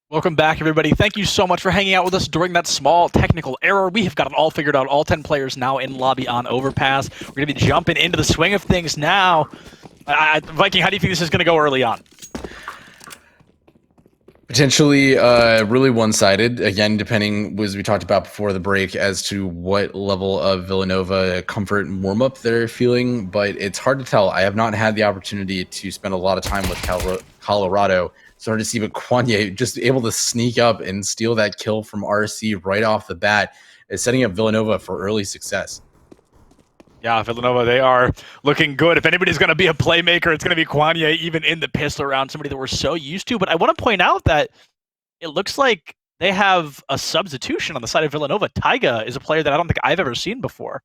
Welcome back, everybody. Thank you so much for hanging out with us during that small technical error. We have got it all figured out. All 10 players now in lobby on Overpass. We're going to be jumping into the swing of things now. Viking, how do you think this is going to go early on? Potentially really one-sided, again, depending, as we talked about before the break, as to what level of Villanova comfort and warm-up they're feeling, but it's hard to tell. I have not had the opportunity to spend a lot of time with Colorado. Started to see, but Kwanye just able to sneak up and steal that kill from RC right off the bat is setting up Villanova for early success. Yeah, Villanova, they are looking good. If anybody's going to be a playmaker, it's going to be Kwanye, even in the pistol round, somebody that we're so used to. But I want to point out that it looks like they have a substitution on the side of Villanova. Taiga is a player that I don't think I've ever seen before.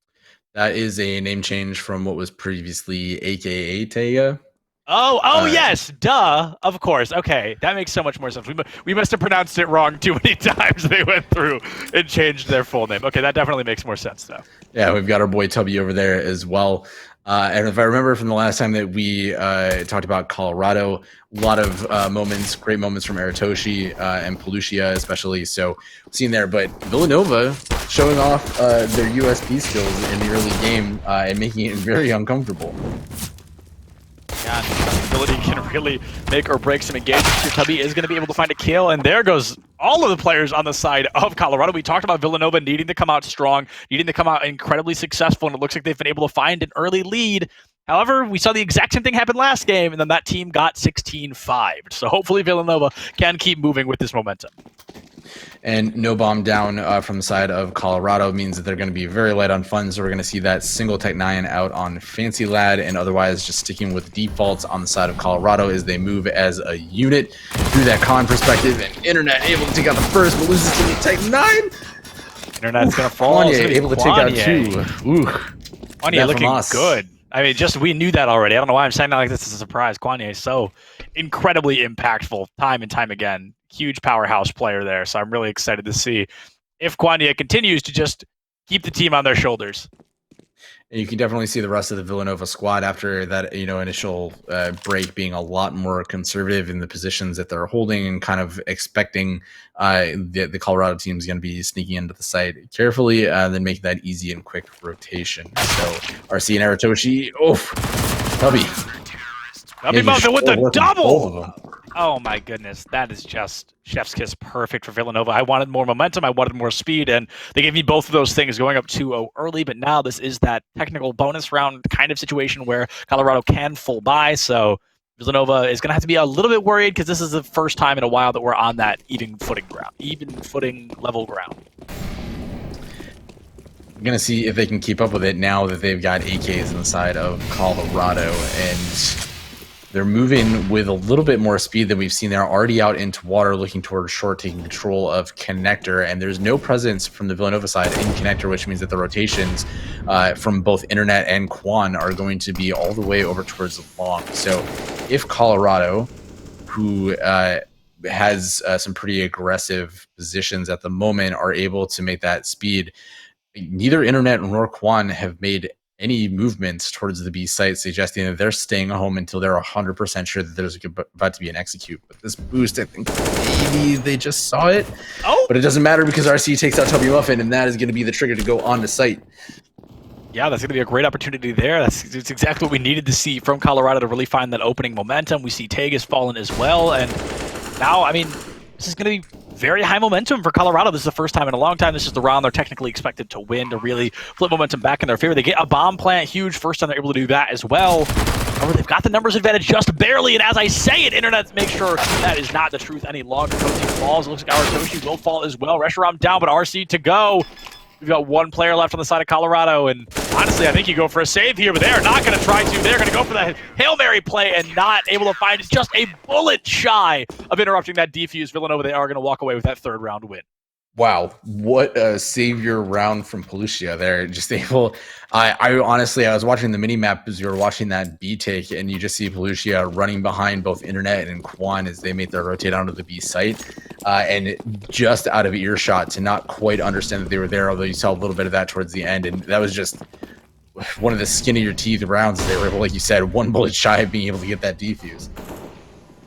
That is a name change from what was previously AKA Taiga. Oh, yes, duh, of course. Okay, that makes so much more sense. We must have pronounced it wrong too many times. They went through and changed their full name. Okay, that definitely makes more sense, though. Yeah, we've got our boy Tubby over there as well. And if I remember from the last time that we talked about Colorado, a lot of moments, great moments from Aratoshi and Pelusia especially. So seen there, but Villanova showing off their USP skills in the early game and making it very uncomfortable. Yeah, ability can really make or break some engagements here. Tubby is going to be able to find a kill, and there goes all of the players on the side of Colorado. We talked about Villanova needing to come out strong, needing to come out incredibly successful, and it looks like they've been able to find an early lead. However, we saw the exact same thing happen last game, and then that team got 16-5. So hopefully Villanova can keep moving with this momentum. And no bomb down from the side of Colorado means that they're going to be very light on funds. So we're going to see that single Tech 9 out on Fancy Lad, and otherwise just sticking with defaults on the side of Colorado as they move as a unit through that con perspective. And Internet able to take out the first, but loses to the Tech 9. Internet's going to fall. Kwanye able to take out two. Ooh. Kwanye looking good. I mean, we knew that already. I don't know why I'm saying that like this is a surprise. Kwanye is so incredibly impactful time and time again. Huge powerhouse player there. So I'm really excited to see if Kwanye continues to just keep the team on their shoulders. And you can definitely see the rest of the Villanova squad after that, initial break being a lot more conservative in the positions that they're holding and kind of expecting the Colorado team is going to be sneaking into the site carefully, then making that easy and quick rotation. So RC and Aratoshi, Tubby. Tubby Muffin with the double! Oh my goodness, that is just chef's kiss perfect for Villanova. I wanted more momentum, I wanted more speed, and they gave me both of those things going up 2-0 early, but now this is that technical bonus round kind of situation where Colorado can full buy, so Villanova is going to have to be a little bit worried because this is the first time in a while that we're on that even footing level ground. I'm going to see if they can keep up with it now that they've got AKs on the side of Colorado, and they're moving with a little bit more speed than we've seen. They're already out into water looking towards short, taking control of Connector, and there's no presence from the Villanova side in Connector, which means that the rotations from both Internet and Quan are going to be all the way over towards long. So if Colorado, who has some pretty aggressive positions at the moment, are able to make that speed, neither Internet nor Quan have made any movements towards the B site, suggesting that they're staying home until they're 100% sure that there's about to be an execute. But this boost, I think maybe they just saw it. Oh! But it doesn't matter because RC takes out Tubby Muffin, and that is going to be the trigger to go on to site. Yeah, that's going to be a great opportunity there. It's exactly what we needed to see from Colorado to really find that opening momentum. We see Tag has fallen as well, and now, I mean, this is going to be very high momentum for Colorado. This is the first time in a long time. This is the round they're technically expected to win to really flip momentum back in their favor. They get a bomb plant, huge. First time they're able to do that as well. However, they've got the numbers advantage just barely, and as I say it, Internet makes sure that is not the truth any longer. Coaching falls. It looks like Aratoshi will fall as well. Reshiram down, but RC to go. We've got one player left on the side of Colorado, and honestly, I think you go for a save here, but they're not going to try to. They're going to go for that Hail Mary play and not able to find just a bullet shy of interrupting that defuse. Villanova, they are going to walk away with that third round win. Wow, what a savior round from Pelusia there. Just able, I honestly, I was watching the mini map as you were watching that B take, and you just see Pelusia running behind both Internet and Quan as they make their rotate onto the B site, and just out of earshot to not quite understand that they were there, although you saw a little bit of that towards the end, and that was just one of the skin of your teeth rounds. They were able, like you said, one bullet shy of being able to get that defuse.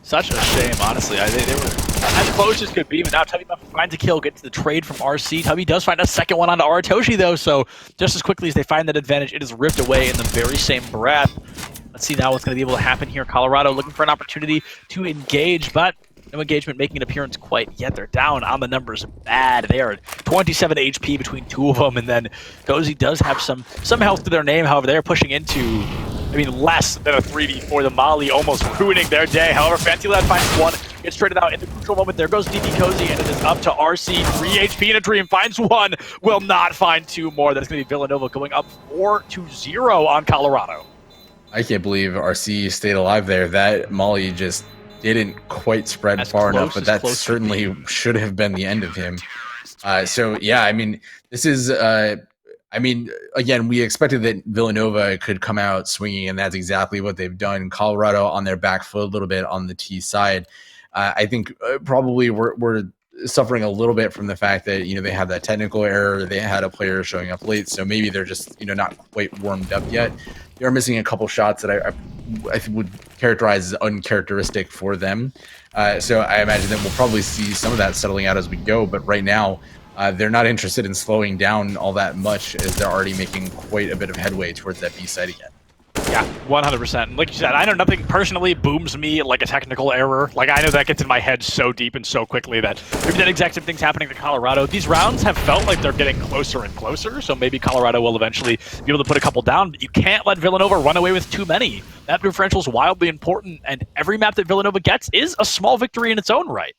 Such a shame, honestly. They were as close as could be, but now Tubby finds a kill, gets the trade from RC. Tubby does find a second one onto Aratoshi, though, so just as quickly as they find that advantage, it is ripped away in the very same breath. Let's see now what's going to be able to happen here. Colorado looking for an opportunity to engage, but no engagement making an appearance quite yet. They're down on the numbers bad. They are 27 HP between two of them, and then Cozy does have some health to their name. However, they're pushing into, less than a 3v4. The Molly almost ruining their day. However, Fancy Lad finds one, gets traded out in the crucial moment. There goes DD Cozy, and it is up to RC. 3 HP in a dream, finds one, will not find two more. That's going to be Villanova going up 4-0 on Colorado. I can't believe RC stayed alive there. That Molly just didn't quite spread far enough, but that certainly should have been the end of him. So yeah, this is, again, we expected that Villanova could come out swinging, and that's exactly what they've done. Colorado on their back foot a little bit on the T side. I think probably we're suffering a little bit from the fact that, they had that technical error. They had a player showing up late, so maybe they're just, not quite warmed up yet. They're missing a couple shots that I would characterize as uncharacteristic for them. So I imagine that we'll probably see some of that settling out as we go. But right now, they're not interested in slowing down all that much, as they're already making quite a bit of headway towards that B side again. Yeah, 100%. Like you said, I know nothing personally booms me like a technical error. Like, I know that gets in my head so deep and so quickly that maybe that exact same thing's happening to Colorado. These rounds have felt like they're getting closer and closer, so maybe Colorado will eventually be able to put a couple down, but you can't let Villanova run away with too many. Map differential is wildly important, and every map that Villanova gets is a small victory in its own right.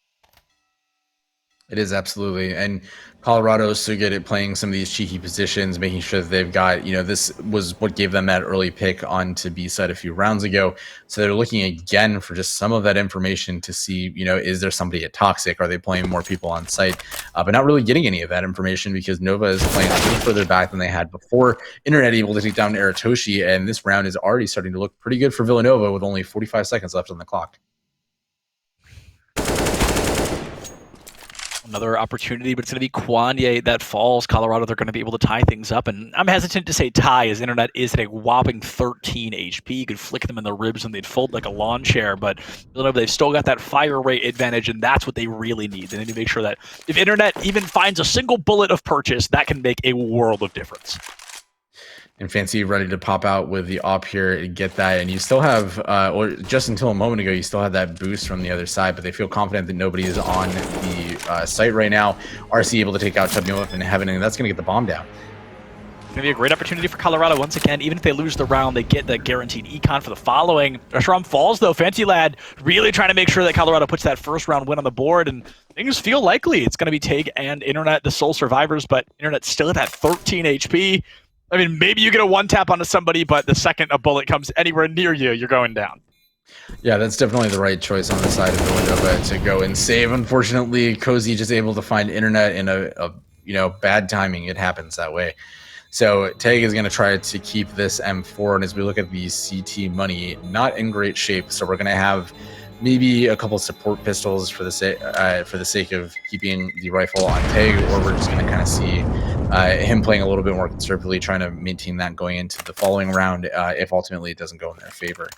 It is, absolutely. And Colorado is so good at playing some of these cheeky positions, making sure that they've got, this was what gave them that early pick onto B side a few rounds ago. So they're looking again for just some of that information to see, is there somebody at Toxic? Are they playing more people on site? But not really getting any of that information, because Nova is playing a little further back than they had before. Internet able to take down Aratoshi, and this round is already starting to look pretty good for Villanova with only 45 seconds left on the clock. Another opportunity, but it's going to be Kwanye that falls. Colorado, they're going to be able to tie things up, and I'm hesitant to say tie, as Internet is at a whopping 13 HP. You could flick them in the ribs and they'd fold like a lawn chair, but Villanova, they've still got that fire rate advantage, and that's what they really need. They need to make sure that if Internet even finds a single bullet of purchase, that can make a world of difference. And Fancy ready to pop out with the op here and get that. And you still have, or just until a moment ago, you still had that boost from the other side, but they feel confident that nobody is on the site right now. RC able to take out Chubnova and Heaven, and that's going to get the bomb down. It's going to be a great opportunity for Colorado once again. Even if they lose the round, they get the guaranteed econ for the following. Ashram falls, though. Fancy Lad really trying to make sure that Colorado puts that first round win on the board, and things feel likely. It's going to be Tig and Internet, the sole survivors, but Internet's still at that 13 HP. Maybe you get a one-tap onto somebody, but the second a bullet comes anywhere near you, you're going down. Yeah, that's definitely the right choice on the side of Villanova to go and save. Unfortunately, Cozy just able to find Internet in a bad timing. It happens that way. So Tag is going to try to keep this M4, and as we look at the CT money, not in great shape. So we're going to have maybe a couple support pistols for the sake of keeping the rifle on Tag, or we're just going to kind of see him playing a little bit more conservatively, trying to maintain that going into the following round, if ultimately it doesn't go in their favor.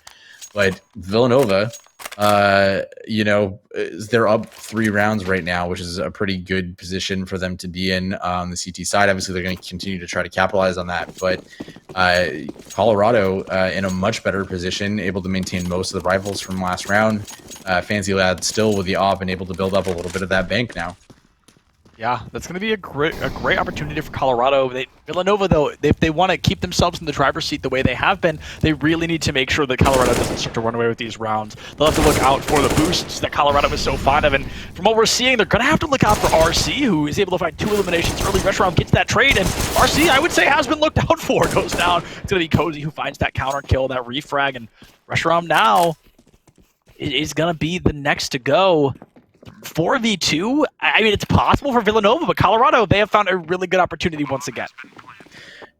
But Villanova, they're up 3 rounds right now, which is a pretty good position for them to be in on the CT side. Obviously, they're going to continue to try to capitalize on that. But Colorado in a much better position, able to maintain most of the rifles from last round. Fancy Lad still with the op and able to build up a little bit of that bank now. Yeah, that's going to be a great opportunity for Colorado. Villanova, though, if they want to keep themselves in the driver's seat the way they have been, they really need to make sure that Colorado doesn't start to run away with these rounds. They'll have to look out for the boosts that Colorado is so fond of, and from what we're seeing, they're going to have to look out for RC, who is able to find 2 eliminations early. Reshiram gets that trade, and RC, I would say, has been looked out for. Goes down. It's going to be Cozy who finds that counter kill, that refrag, and Reshiram now is going to be the next to go. 4v2? It's possible for Villanova, but Colorado, they have found a really good opportunity once again.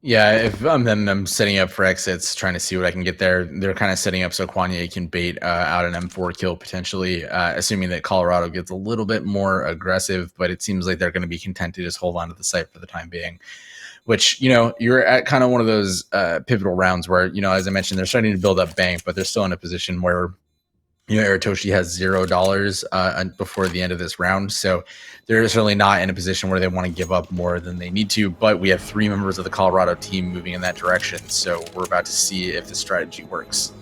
Yeah, if I'm them, I'm setting up for exits, trying to see what I can get there. They're kind of setting up so Kwanye can bait out an M4 kill potentially, assuming that Colorado gets a little bit more aggressive, but it seems like they're going to be content to just hold on to the site for the time being. Which, you're at kind of one of those pivotal rounds where, as I mentioned, they're starting to build up bank, but they're still in a position where Aratoshi has $0 before the end of this round, so they're certainly not in a position where they want to give up more than they need to. But we have 3 members of the Colorado team moving in that direction, so we're about to see if the strategy works.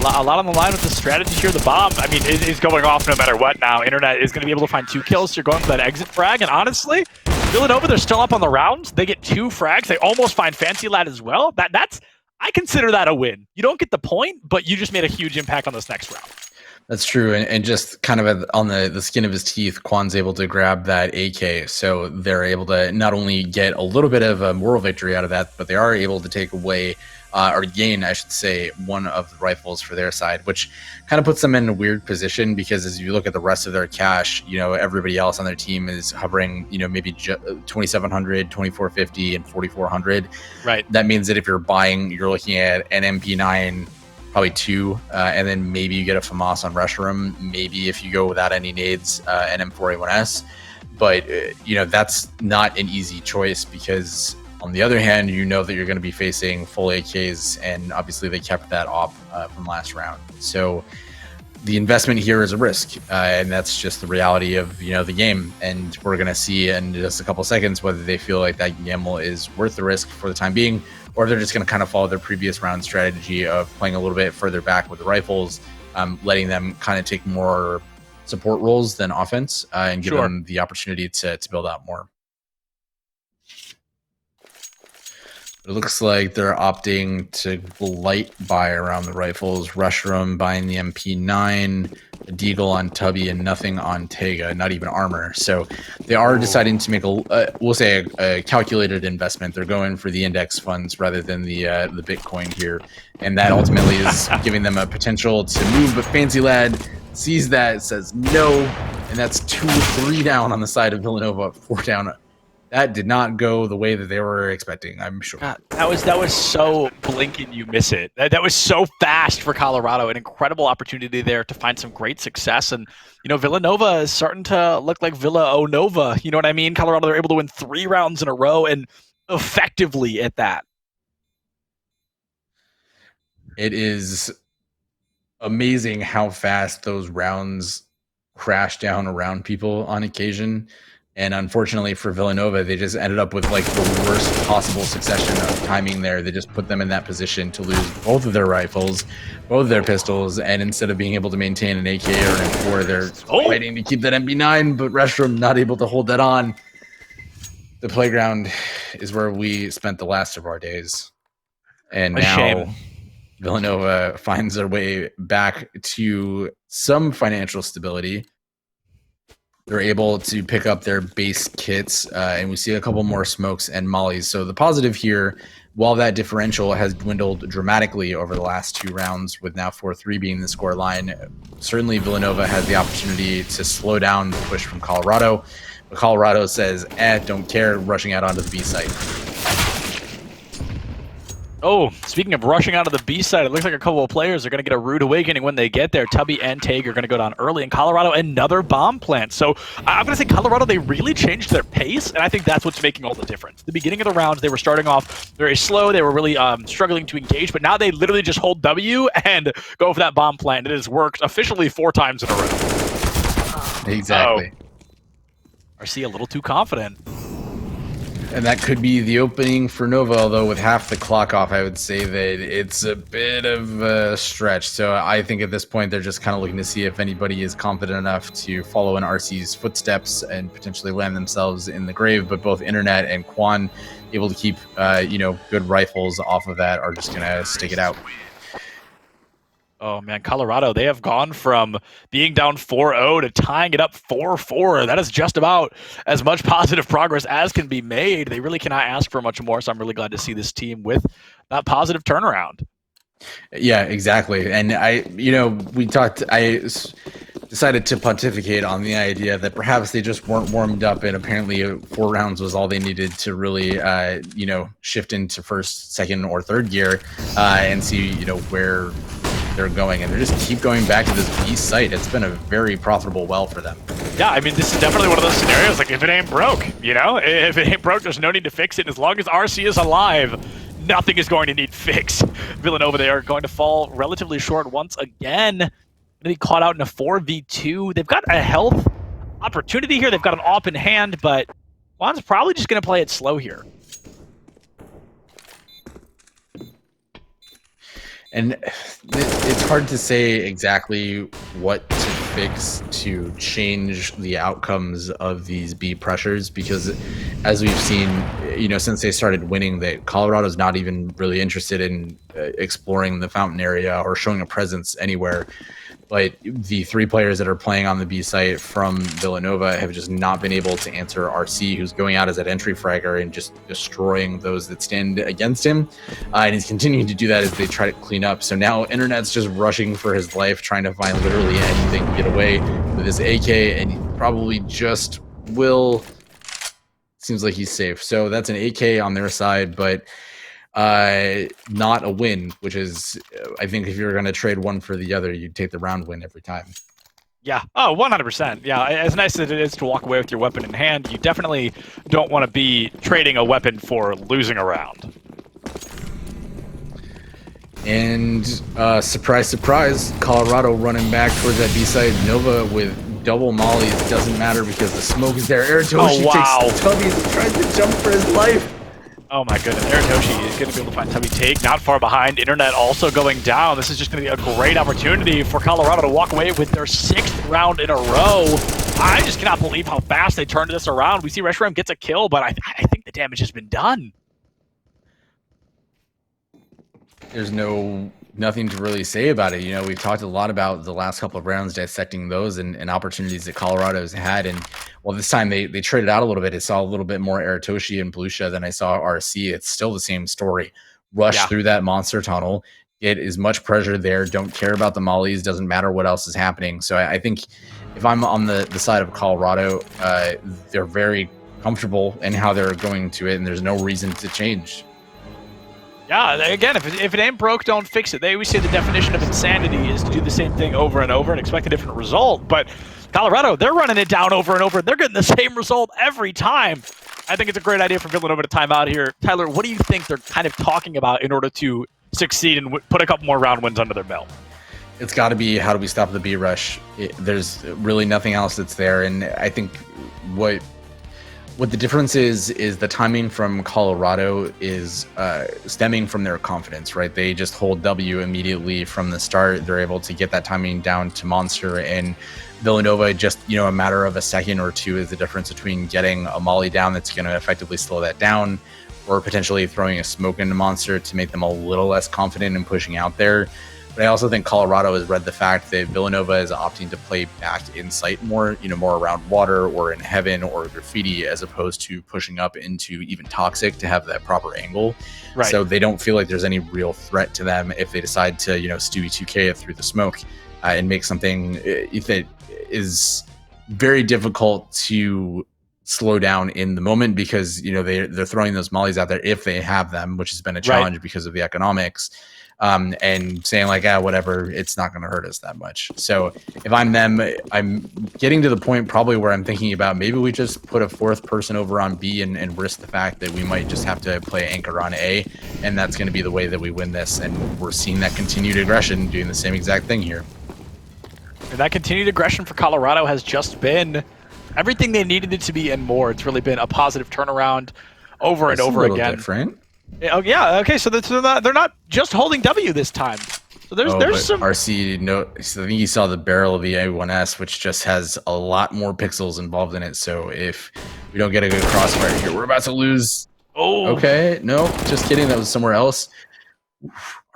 A lot on the line with the strategy here. The bomb, I mean, it is going off no matter what now. Internet is going to be able to find 2 kills. So you're going for that exit frag. And honestly, Villanova, they're still up on the round. They get 2 frags. They almost find Fancy Lad as well. That's I consider that a win. You don't get the point, but you just made a huge impact on this next round. That's true, and just kind of on the skin of his teeth, Quan's able to grab that AK, so they're able to not only get a little bit of a moral victory out of that, but they are able to take away, or gain, I should say, one of the rifles for their side, which kind of puts them in a weird position, because as you look at the rest of their cash, everybody else on their team is hovering, maybe 2,700, 2,450, and 4,400. Right. That means that if you're buying, you're looking at an MP9, probably 2, and then maybe you get a FAMAS on Reshiram. Maybe if you go without any nades, an M4A1S. But, that's not an easy choice, because on the other hand, that you're going to be facing full AKs, and obviously they kept that off from last round. So the investment here is a risk, and that's just the reality of, the game. And we're going to see in just a couple seconds whether they feel like that gamble is worth the risk for the time being, or if they're just going to kind of follow their previous round strategy of playing a little bit further back with the rifles, letting them kind of take more support roles than offense, and give them the opportunity to build out more. It looks like they're opting to light buy around the rifles. Reshiram buying the MP9, a Deagle on Tubby, and nothing on Tega, not even armor. So they are deciding to make a calculated investment. They're going for the index funds rather than the Bitcoin here, and that ultimately is giving them a potential to move. But Fancy Lad sees that, says no, and that's 2-3 down on the side of Villanova, 4 down. That did not go the way that they were expecting, I'm sure. God, that was so blink and you miss it. That was so fast for Colorado. An incredible opportunity there to find some great success. And, Villanova is starting to look like Villanova. You know what I mean? Colorado, they're able to win 3 rounds in a row, and effectively at that. It is amazing how fast those rounds crash down around people on occasion. And unfortunately for Villanova, they just ended up with like the worst possible succession of timing there. They just put them in that position to lose both of their rifles, both of their pistols, and instead of being able to maintain an AK or an M4, they're fighting to keep that MP9, but Reshiram not able to hold that on. The playground is where we spent the last of our days. And now shame. Villanova finds their way back to some financial stability. They're able to pick up their base kits, and we see a couple more smokes and mollies. So the positive here, while that differential has dwindled dramatically over the last 2 rounds, with now 4-3 being the score line, certainly Villanova has the opportunity to slow down the push from Colorado. But Colorado says, don't care, rushing out onto the B site. Oh, speaking of rushing out of the B side, it looks like a couple of players are going to get a rude awakening when they get there. Tubby and Tag are going to go down early in Colorado. Another bomb plant. So I'm going to say Colorado, they really changed their pace, and I think that's what's making all the difference. The beginning of the rounds, they were starting off very slow. They were really struggling to engage, but now they literally just hold W and go for that bomb plant. It has worked officially 4 times in a row. Exactly. RC a little too confident. And that could be the opening for Nova, although with half the clock off, I would say that it's a bit of a stretch. So I think at this point, they're just kind of looking to see if anybody is confident enough to follow in RC's footsteps and potentially land themselves in the grave. But both Internet and Quan, able to keep, good rifles off of that, are just going to stick it out. Oh, man, Colorado, they have gone from being down 4-0 to tying it up 4-4. That is just about as much positive progress as can be made. They really cannot ask for much more, so I'm really glad to see this team with that positive turnaround. Yeah, exactly. And I decided to pontificate on the idea that perhaps they just weren't warmed up, and apparently 4 rounds was all they needed to really, shift into first, second, or third gear and see, where they're going, and they just keep going back to this B site. It's been a very profitable well for them. Yeah, I mean, this is definitely one of those scenarios, like, if it ain't broke, if it ain't broke, there's no need to fix it. As long as RC is alive, nothing is going to need fixed. Villanova, they are going to fall relatively short once again. to be caught out in a 4v2. They've got a health opportunity here. They've got an AWP in hand, but Juan's probably just going to play it slow here. And it's hard to say exactly what to fix to change the outcomes of these B pressures, because as we've seen, since they started winning, that Colorado's not even really interested in exploring the fountain area or showing a presence anywhere. But the 3 players that are playing on the B site from Villanova have just not been able to answer RC, who's going out as that entry fragger and just destroying those that stand against him. And he's continuing to do that as they try to clean up. So now Internet's just rushing for his life, trying to find literally anything to get away with his AK, and he probably just will. Seems like he's safe. So that's an AK on their side, but not a win, which is, I think if you're going to trade one for the other, you'd take the round win every time. Yeah. Oh, 100%. Yeah. As nice as it is to walk away with your weapon in hand, you definitely don't want to be trading a weapon for losing a round. And surprise, surprise, Colorado running back towards that B side. Nova with double mollies. Doesn't matter because the smoke is there. Aratoshi takes Tubbies and tries to jump for his life. Oh my goodness, Aratoshi is going to be able to find Tubby Take, not far behind. Internet also going down. This is just going to be a great opportunity for Colorado to walk away with their 6th round in a row. I just cannot believe how fast they turned this around. We see Reshiram gets a kill, but I think the damage has been done. There's nothing to really say about it. We've talked a lot about the last couple of rounds, dissecting those and opportunities that Colorado's had. And well, this time they traded out a little bit. I saw a little bit more Aratoshi and Blucia than I saw RC. It's still the same story. Rush through that monster tunnel. Get as much pressure there. Don't care about the mollies. Doesn't matter what else is happening. So I think if I'm on the side of Colorado, they're very comfortable in how they're going to it, and there's no reason to change. Yeah, again, if it ain't broke, don't fix it. They always say the definition of insanity is to do the same thing over and over and expect a different result. But Colorado, they're running it down over and over. They're getting the same result every time. I think it's a great idea for Villanova to time out here. Tyler, what do you think they're kind of talking about in order to succeed and put a couple more round wins under their belt? It's got to be, how do we stop the B rush? There's really nothing else that's there. And I think what the difference is the timing from Colorado is stemming from their confidence, right? They just hold W immediately from the start. They're able to get that timing down to monster, and Villanova just, a matter of a second or two is the difference between getting a molly down that's going to effectively slow that down, or potentially throwing a smoke into monster to make them a little less confident in pushing out there. But I also think Colorado has read the fact that Villanova is opting to play back in sight more, more around water or in heaven or graffiti, as opposed to pushing up into even toxic to have that proper angle. Right. So they don't feel like there's any real threat to them if they decide to, Stewie 2K it through the smoke and make something that is very difficult to slow down in the moment, because, they're throwing those mollies out there if they have them, which has been a challenge because of the economics. And saying like, whatever, it's not going to hurt us that much. So if I'm them, I'm getting to the point probably where I'm thinking about maybe we just put a 4th person over on B and risk the fact that we might just have to play anchor on A, and that's going to be the way that we win this. And we're seeing that continued aggression doing the same exact thing here. And that continued aggression for Colorado has just been everything they needed it to be and more. It's really been a positive turnaround over and over again. Different. Oh yeah, okay, so they're not just holding W this time. So there's some RC. No, so I think you saw the barrel of the A1S, which just has a lot more pixels involved in it. So if we don't get a good crossfire here, we're about to lose. Oh, okay, no, just kidding. That was somewhere else.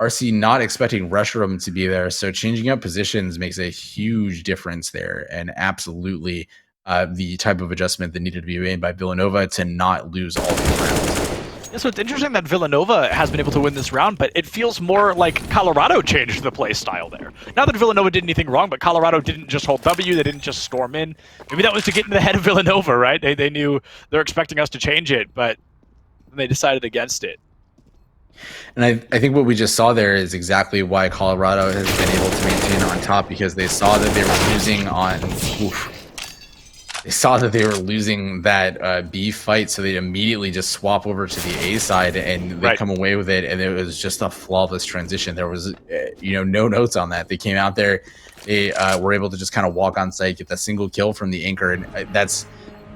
RC not expecting Reshiram to be there, so changing up positions makes a huge difference there, and absolutely the type of adjustment that needed to be made by Villanova to not lose all the rounds. Yeah, so it's interesting that Villanova has been able to win this round, but it feels more like Colorado changed the play style there. Not that Villanova did anything wrong, but Colorado didn't just hold W, they didn't just storm in. Maybe that was to get in the head of Villanova, right? They knew they're expecting us to change it, but they decided against it. And I think what we just saw there is exactly why Colorado has been able to maintain on top, because they saw that they were losing on... They saw that they were losing that B fight, so they immediately just swap over to the A side, and they come away with it, and it was just a flawless transition. There was, no notes on that. They came out there, they were able to just kind of walk on site, get that single kill from the anchor, and that's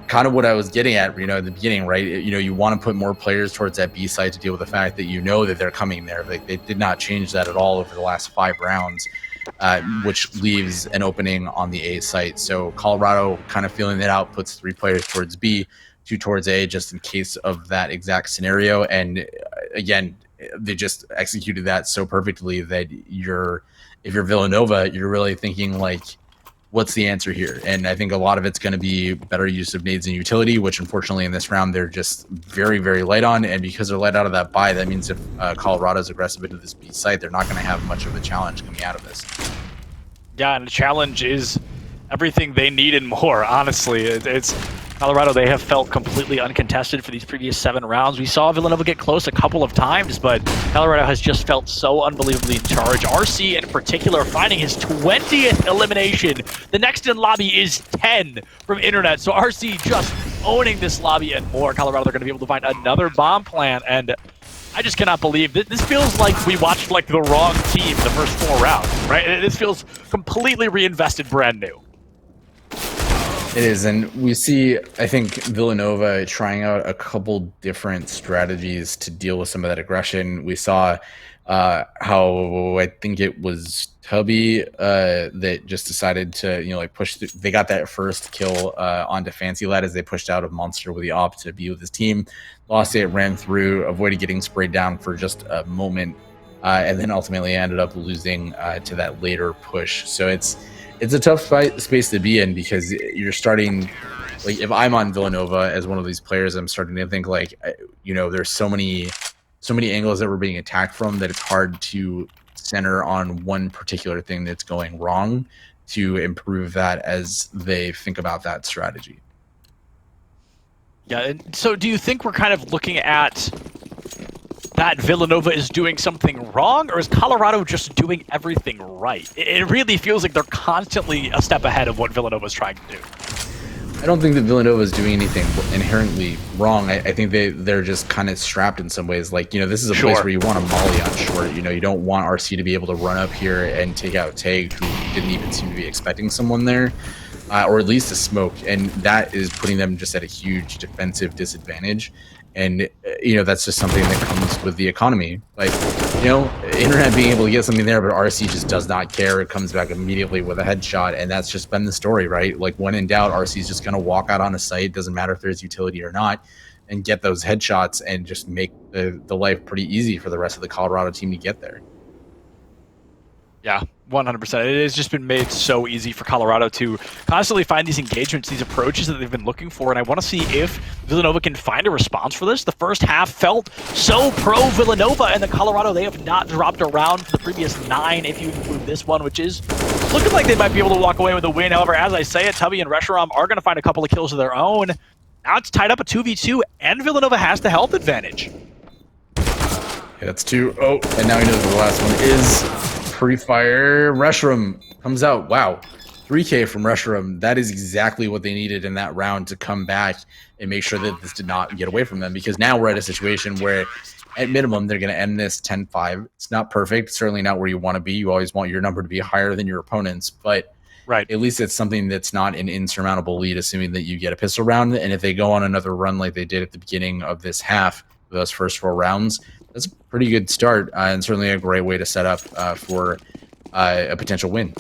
kind of what I was getting at, at the beginning, right? You want to put more players towards that B side to deal with the fact that that they're coming there. Like, they did not change that at all over the last 5 rounds, which leaves an opening on the A site. So Colorado kind of feeling it out, puts 3 players towards B, 2 towards A, just in case of that exact scenario. And again, they just executed that so perfectly that if you're Villanova, you're really thinking like, what's the answer here? And I think a lot of it's going to be better use of nades and utility, which unfortunately in this round they're just very, very light on. And because they're light out of that buy, that means if Colorado's aggressive into this B site, they're not going to have much of a challenge coming out of this. Yeah, and the challenge is everything they need and more, honestly. It's Colorado, they have felt completely uncontested for these previous 7 rounds. We saw Villanova get close a couple of times, but Colorado has just felt so unbelievably in charge. RC in particular finding his 20th elimination. The next in lobby is 10 from Internet, so RC just owning this lobby and more. Colorado, they're going to be able to find another bomb plant, and I just cannot believe this feels like we watched like the wrong team the first 4 rounds, right? This feels completely reinvested, brand new. It is, and we see, I think, Villanova trying out a couple different strategies to deal with some of that aggression. We saw how I think it was Tubby that just decided to, push. They got that first kill onto Fancy Lad as they pushed out of Monster with the op to be with his team. Lost it, ran through, avoided getting sprayed down for just a moment, and then ultimately ended up losing to that later push. So it's a tough space to be in, because you're starting, like, if I'm on Villanova as one of these players, I'm starting to think like, there's so many angles that we're being attacked from that it's hard to center on one particular thing that's going wrong to improve that as they think about that strategy. Yeah, and so do you think we're kind of looking at that Villanova is doing something wrong, or is Colorado just doing everything right? It really feels like they're constantly a step ahead of what Villanova is trying to do. I don't think that Villanova is doing anything inherently wrong. I think they're just kind of strapped in some ways. Like, this is a place where you want a molly on short. You don't want RC to be able to run up here and take out Tag, who didn't even seem to be expecting someone there, or at least a smoke. And that is putting them just at a huge defensive disadvantage. And, that's just something that comes with the economy. Like, Internet being able to get something there, but RC just does not care. It comes back immediately with a headshot, and that's just been the story, right? Like, when in doubt, RC is just going to walk out on a site, doesn't matter if there's utility or not, and get those headshots and just make the life pretty easy for the rest of the Colorado team to get there. Yeah, 100%. It has just been made so easy for Colorado to constantly find these engagements, these approaches that they've been looking for, and I want to see if Villanova can find a response for this. The first half felt so pro-Villanova, and the Colorado, they have not dropped around for the previous 9, if you include this one, which is looking like they might be able to walk away with a win. However, as I say it, Tubby and Reshiram are going to find a couple of kills of their own. Now it's tied up at 2v2, and Villanova has the health advantage. Okay, that's 2. Oh, and now he knows the last one is Free Fire. Reshiram comes out. Wow, 3K from Reshiram. That is exactly what they needed in that round to come back and make sure that this did not get away from them, because now we're at a situation where at minimum they're going to end this 10-5. It's not perfect, certainly not where you want to be. You always want your number to be higher than your opponent's, but right, at least it's something that's not an insurmountable lead, assuming that you get a pistol round. And if they go on another run like they did at the beginning of this half, those first 4 rounds, that's a pretty good start, and certainly a great way to set up for a potential win.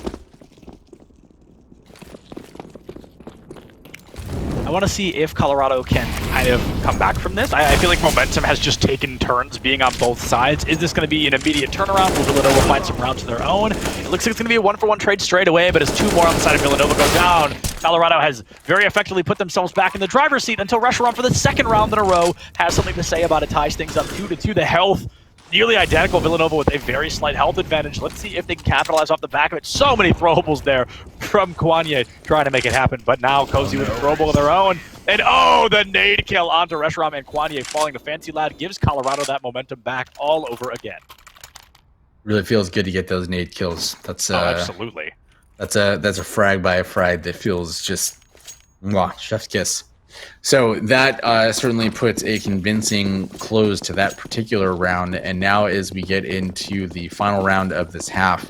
I want to see if Colorado can kind of come back from this. I feel like momentum has just taken turns being on both sides. Is this going to be an immediate turnaround? Will Villanova find some rounds of their own? It looks like it's going to be a 1-for-1 trade straight away, but as 2 more on the side of Villanova go down, Colorado has very effectively put themselves back in the driver's seat until Reshiram for the 2nd round in a row has something to say about it, ties things up 2-2. The health nearly identical. Villanova with a very slight health advantage. Let's see if they can capitalize off the back of it. So many throwables there from Kwanye trying to make it happen, but now Cozy with a throwable of their own. And oh, the nade kill onto Reshiram, and Kwanye falling to Fancy Lad gives Colorado that momentum back all over again. Really feels good to get those nade kills. That's absolutely. That's a frag by a frag that feels just mwah, chef's kiss. So that certainly puts a convincing close to that particular round. And now as we get into the final round of this half,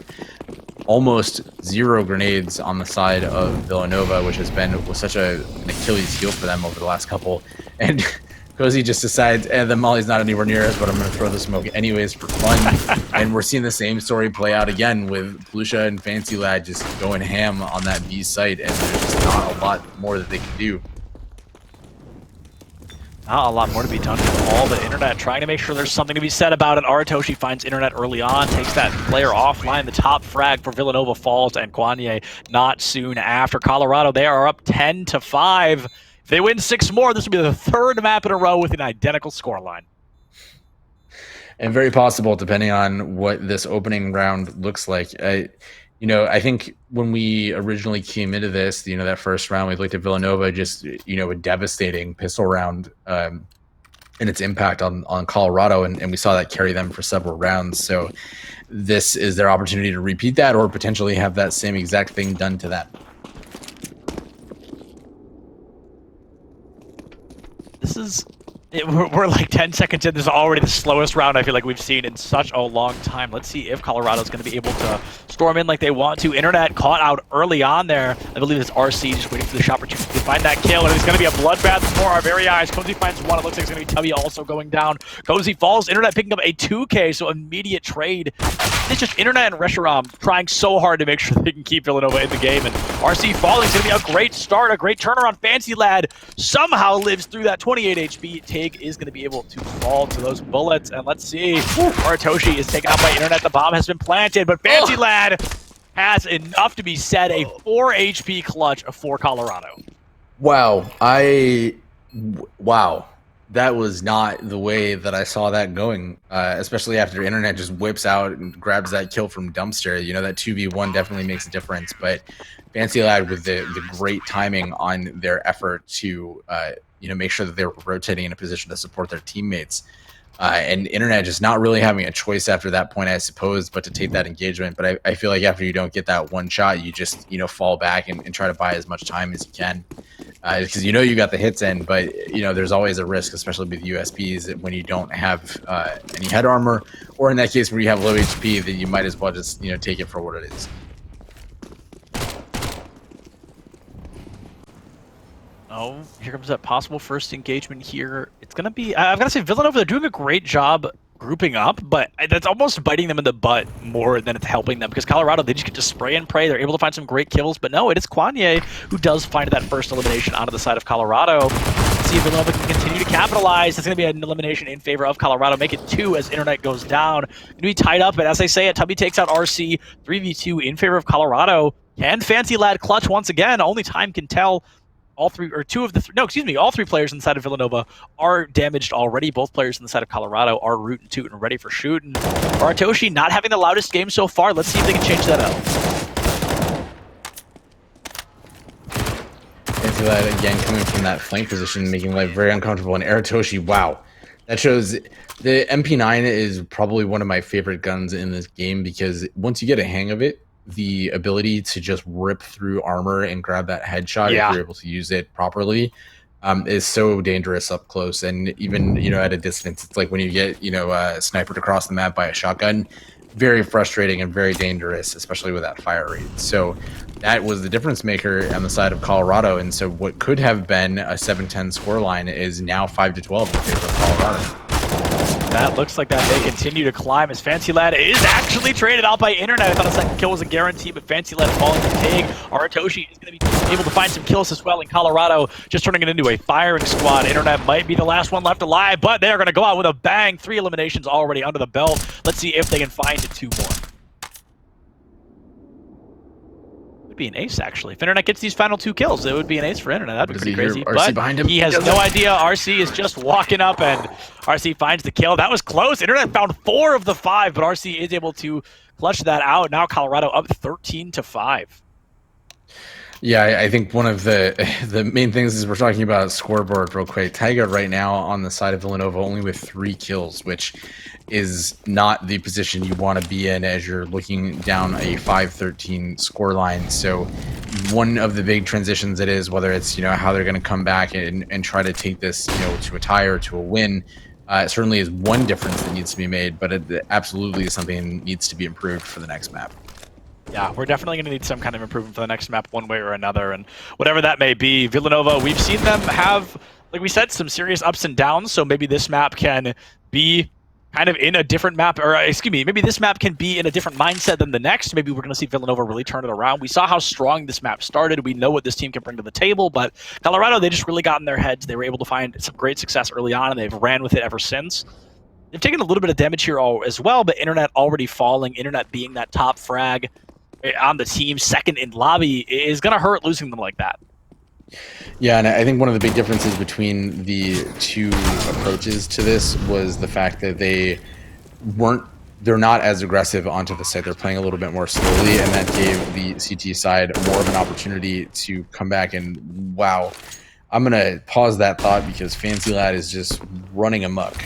almost 0 grenades on the side of Villanova, which was such an Achilles heel for them over the last couple. And Cozy just decides, the molly's not anywhere near us, but I'm going to throw the smoke anyways for fun. And we're seeing the same story play out again with Plusha and Fancy Lad just going ham on that B site, and there's just not a lot more that they can do. Not a lot more to be done with all the internet, trying to make sure there's something to be said about it. Aratoshi finds internet early on, takes that player offline. The top frag for Villanova falls, and Kwanye not soon after. Colorado, they are up 10-5. If they win 6 more, this will be the 3rd map in a row with an identical scoreline. And very possible, depending on what this opening round looks like. I think when we originally came into this, that first round, we looked at Villanova, just, a devastating pistol round and its impact on Colorado, and we saw that carry them for several rounds. So this is their opportunity to repeat that, or potentially have that same exact thing done to them. This is... We're like 10 seconds in. This is already the slowest round I feel like we've seen in such a long time. Let's see if Colorado's going to be able to storm in like they want to. Internet caught out early on there. I believe it's RC just waiting for the shot opportunity to find that kill, and it's going to be a bloodbath before our very eyes. Cozy finds one. It looks like it's going to be Tubby also going down. Cozy falls. Internet picking up a 2K, so immediate trade. It's just Internet and Reshiram trying so hard to make sure they can keep Villanova in the game, and RC falling is going to be a great start, a great turnaround. Fancy Lad somehow lives through that 28 HP. Tig is going to be able to fall to those bullets, and let's see. Aratoshi is taken out by Internet. The bomb has been planted, but Fancy Lad has enough to be said. A 4 HP clutch for Colorado. Wow. Wow. That was not the way that I saw that going, especially after Internet just whips out and grabs that kill from Dumpster. That 2v1 definitely makes a difference, but Fancy Lad with the great timing on their effort to make sure that they were rotating in a position to support their teammates. And Internet just not really having a choice after that point, I suppose, but to take that engagement. But I feel like after you don't get that one shot, you just, fall back and try to buy as much time as you can. Because you got the hits in, but, there's always a risk, especially with USPs, when you don't have any head armor, or in that case where you have low HP, that you might as well just, take it for what it is. Oh, here comes that possible first engagement here. It's going to be... I've got to say, Villanova, they're doing a great job grouping up, but that's almost biting them in the butt more than it's helping them, because Colorado, they just get to spray and pray. They're able to find some great kills, but no, it is Kwanye who does find that first elimination onto the side of Colorado. Let's see if Villanova can continue to capitalize. It's going to be an elimination in favor of Colorado. Make it 2 as Internet goes down. Going to be tied up, but as I say it, Tubby takes out RC. 3v2 in favor of Colorado. Can Fancy Lad clutch once again? Only time can tell. All 3 players inside of Villanova are damaged already. Both players on the side of Colorado are rootin' tootin' ready for shooting. Aratoshi not having the loudest game so far. Let's see if they can change that up. Fancy Lad again coming from that flank position, making life very uncomfortable. And Aratoshi, wow. That shows the MP9 is probably one of my favorite guns in this game, because once you get a hang of it, the ability to just rip through armor and grab that headshot, if you're able to use it properly, is so dangerous up close. And even, at a distance, it's like when you get, sniped across the map by a shotgun, very frustrating and very dangerous, especially with that fire rate. So that was the difference maker on the side of Colorado. And so what could have been a 7-10 scoreline is now 5-12 in favor of Colorado. That looks like that they continue to climb, as Fancy Lad is actually traded out by Internet. I thought a second kill was a guarantee, but Fancy Lad falling to Tig. Aratoshi is going to be able to find some kills as well in Colorado, just turning it into a firing squad. Internet might be the last one left alive, but they're going to go out with a bang. 3 eliminations already under the belt. Let's see if they can find 2 more. Would be an ace, actually. If Internet gets these final 2 kills, it would be an ace for Internet. That'd be pretty crazy. But behind him. He has no idea. RC is just walking up, and RC finds the kill. That was close. Internet found 4 of the 5, but RC is able to clutch that out. Now Colorado up 13-5. Yeah, I think one of the main things is we're talking about scoreboard real quick. Taiga right now on the side of Villanova only with 3 kills, which is not the position you want to be in as you're looking down a 5-13 scoreline. So one of the big transitions it is, whether it's how they're going to come back and try to take this to a tie or to a win, certainly is one difference that needs to be made, but it absolutely is something that needs to be improved for the next map. Yeah, we're definitely going to need some kind of improvement for the next map one way or another, and whatever that may be. Villanova, we've seen them have, like we said, some serious ups and downs, so maybe this map can be kind of in a different map, or excuse me, maybe this map can be in a different mindset than the next. Maybe we're going to see Villanova really turn it around. We saw how strong this map started. We know what this team can bring to the table, but Colorado, they just really got in their heads. They were able to find some great success early on, and they've ran with it ever since. They've taken a little bit of damage here as well, but Internet already falling, Internet being that top frag on the team, second in lobby, is going to hurt losing them like that. Yeah, and I think one of the big differences between the two approaches to this was the fact that they're not as aggressive onto the site. They're playing a little bit more slowly, and that gave the CT side more of an opportunity to come back. And wow, I'm going to pause that thought because Fancy Lad is just running amok.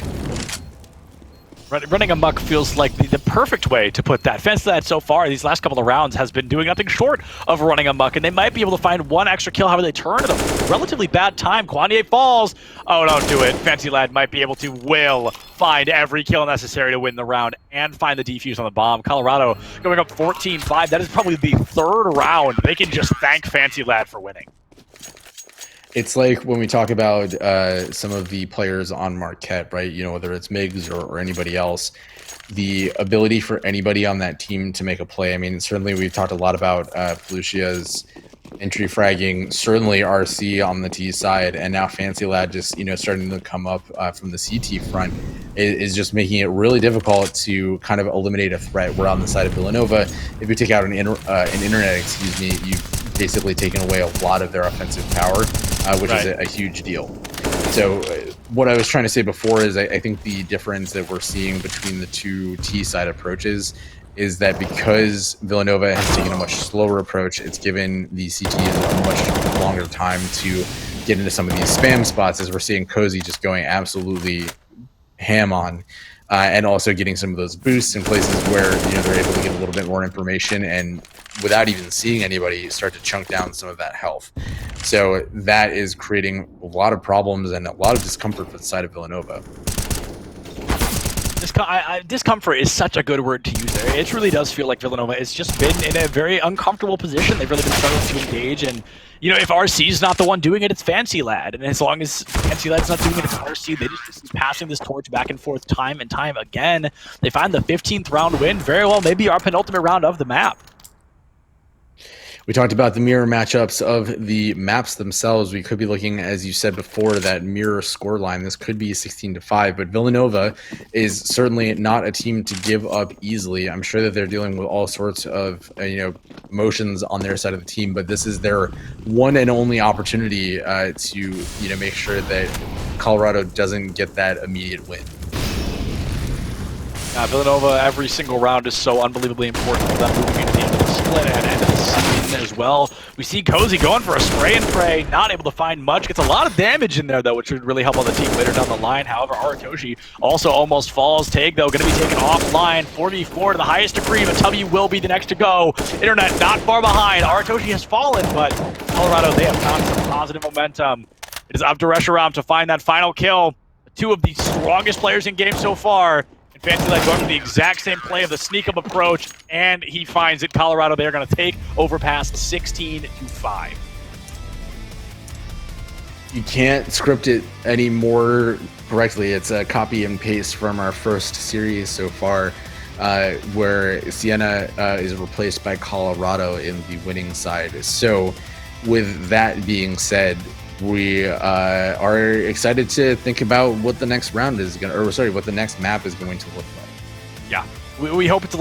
Running amok feels like the perfect way to put that. Fancy Lad so far, these last couple of rounds, has been doing nothing short of running amok, and they might be able to find one extra kill. However, they turn at a relatively bad time. Quantier falls. Oh, don't do it. Fancy Lad might be able to find every kill necessary to win the round and find the defuse on the bomb. Colorado going up 14-5. That is probably the third round. They can just thank Fancy Lad for winning. It's like when we talk about some of the players on Marquette, right? You know, whether it's Miggs or anybody else, the ability for anybody on that team to make a play. I mean, certainly we've talked a lot about Felicia's entry fragging, certainly RC on the T side, and now Fancy Lad just, you know, starting to come up from the CT front is just making it really difficult to kind of eliminate a threat. We're on the side of Villanova. If you take out an internet, excuse me, you've basically taken away a lot of their offensive power, which is a huge deal. So what I was trying to say before is I think the difference that we're seeing between the two T-side approaches is that because Villanova has taken a much slower approach, it's given the CTs a much longer time to get into some of these spam spots, as we're seeing Cozy just going absolutely ham on, and also getting some of those boosts in places where, you know, they're able to get a little bit more information and without even seeing anybody start to chunk down some of that health. So that is creating a lot of problems and a lot of discomfort for the side of Villanova. Discomfort is such a good word to use there. It really does feel like Villanova has just been in a very uncomfortable position. They've really been struggling to engage, and you know, if RC's not the one doing it, it's Fancy Lad. And as long as Fancy Lad's not doing it, it's RC. They just keep passing this torch back and forth time and time again. They find the 15th round win. Very well, maybe our penultimate round of the map. We talked about the mirror matchups of the maps themselves. We could be looking, as you said before, that mirror scoreline. This could be 16-5, but Villanova is certainly not a team to give up easily. I'm sure that they're dealing with all sorts of emotions on their side of the team, but this is their one and only opportunity to make sure that Colorado doesn't get that immediate win. Villanova, every single round is so unbelievably important for them moving into the end of the split and end of the season as well. We see Cozy going for a spray and pray, not able to find much. Gets a lot of damage in there, though, which would really help on the team later down the line. However, Aratoshi also almost falls. Tag, though, going to be taken offline. 4v4 to the highest degree, but W will be the next to go. Internet not far behind. Aratoshi has fallen, but Colorado, they have found some positive momentum. It is up to Reshiram to find that final kill. Two of the strongest players in game so far. And Fancy Lad going for the exact same play of the sneak-up approach, and he finds it. Colorado, they're going to take Overpass 16-5. You can't script it any more correctly. It's a copy and paste from our first series so far, where Sienna is replaced by Colorado in the winning side. So with that being said, we are excited to think about what the next round is going to, or sorry, what the next map is going to look like. Yeah, we hope it's a